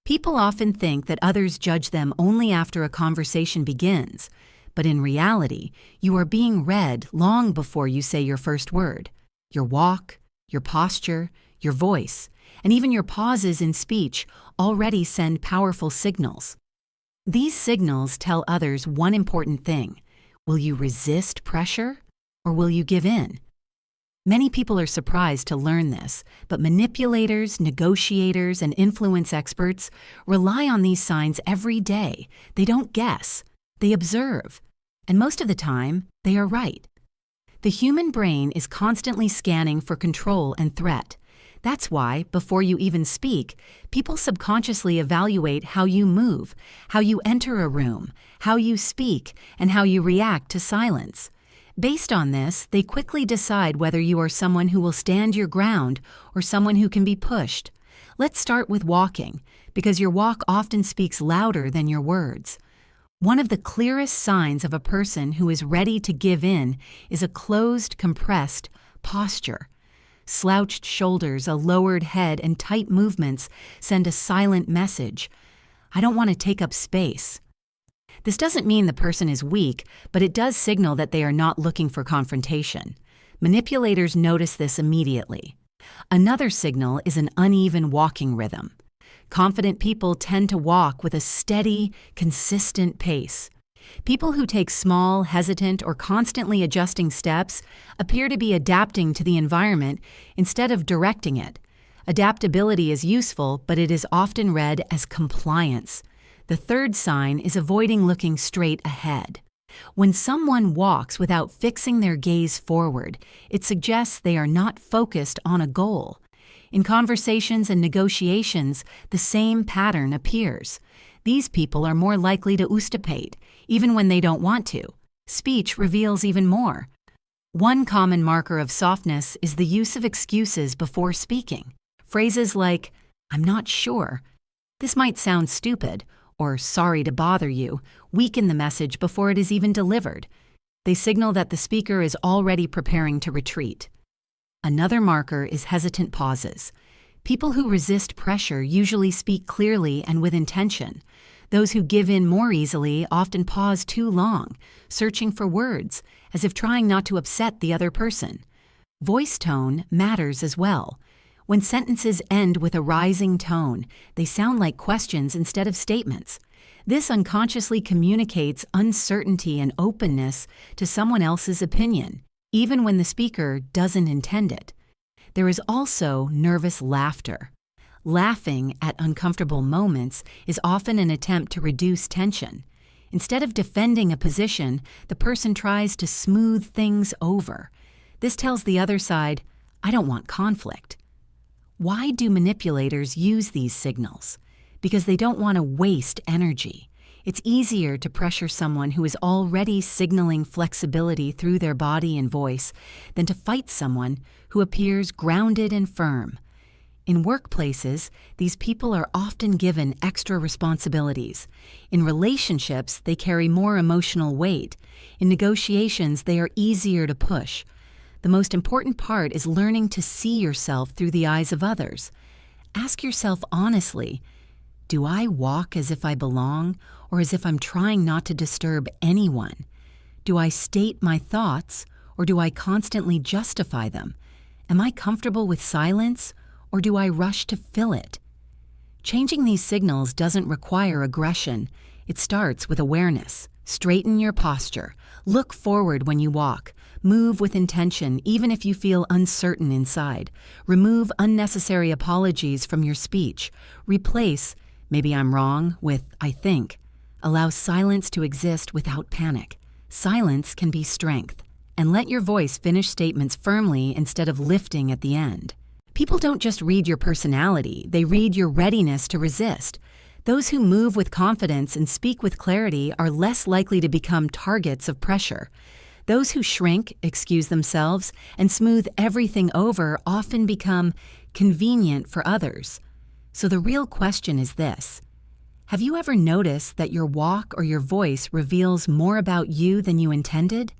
People often think that others judge them only after a conversation begins, but in reality, you are being read long before you say your first word. Your walk, your posture, your voice, and even your pauses in speech already send powerful signals. These signals tell others one important thing: will you resist pressure or will you give in? Many people are surprised to learn this, but manipulators, negotiators, and influence experts rely on these signs every day. They don't guess, they observe, and most of the time, they are right. The human brain is constantly scanning for control and threat. That's why, before you even speak, people subconsciously evaluate how you move, how you enter a room, how you speak, and how you react to silence. Based on this, they quickly decide whether you are someone who will stand your ground or someone who can be pushed. Let's start with walking, because your walk often speaks louder than your words. One of the clearest signs of a person who is ready to give in is a closed, compressed posture. Slouched shoulders, a lowered head, and tight movements send a silent message. I don't want to take up space. This doesn't mean the person is weak, but it does signal that they are not looking for confrontation. Manipulators notice this immediately. Another signal is an uneven walking rhythm. Confident people tend to walk with a steady, consistent pace. People who take small, hesitant, or constantly adjusting steps appear to be adapting to the environment instead of directing it. Adaptability is useful, but it is often read as compliance. The third sign is avoiding looking straight ahead. When someone walks without fixing their gaze forward, it suggests they are not focused on a goal. In conversations and negotiations, the same pattern appears. These people are more likely to oostipate, even when they don't want to. Speech reveals even more. One common marker of softness is the use of excuses before speaking. Phrases like, "I'm not sure," "this might sound stupid," or "sorry to bother you," weaken the message before it is even delivered. They signal that the speaker is already preparing to retreat. Another marker is hesitant pauses. People who resist pressure usually speak clearly and with intention. Those who give in more easily often pause too long, searching for words, as if trying not to upset the other person. Voice tone matters as well. When sentences end with a rising tone, they sound like questions instead of statements. This unconsciously communicates uncertainty and openness to someone else's opinion, even when the speaker doesn't intend it. There is also nervous laughter. Laughing at uncomfortable moments is often an attempt to reduce tension. Instead of defending a position, the person tries to smooth things over. This tells the other side, "I don't want conflict." Why do manipulators use these signals? Because they don't want to waste energy. It's easier to pressure someone who is already signaling flexibility through their body and voice than to fight someone who appears grounded and firm. In workplaces, these people are often given extra responsibilities. In relationships, they carry more emotional weight. In negotiations, they are easier to push. The most important part is learning to see yourself through the eyes of others. Ask yourself honestly, do I walk as if I belong or as if I'm trying not to disturb anyone? Do I state my thoughts or do I constantly justify them? Am I comfortable with silence or do I rush to fill it? Changing these signals doesn't require aggression. It starts with awareness. Straighten your posture. Look forward when you walk. Move with intention, even if you feel uncertain inside. Remove unnecessary apologies from your speech. Replace, "maybe I'm wrong," with "I think." Allow silence to exist without panic. Silence can be strength. And let your voice finish statements firmly instead of lifting at the end. People don't just read your personality, they read your readiness to resist. Those who move with confidence and speak with clarity are less likely to become targets of pressure. Those who shrink, excuse themselves, and smooth everything over often become convenient for others. So the real question is this: have you ever noticed that your walk or your voice reveals more about you than you intended?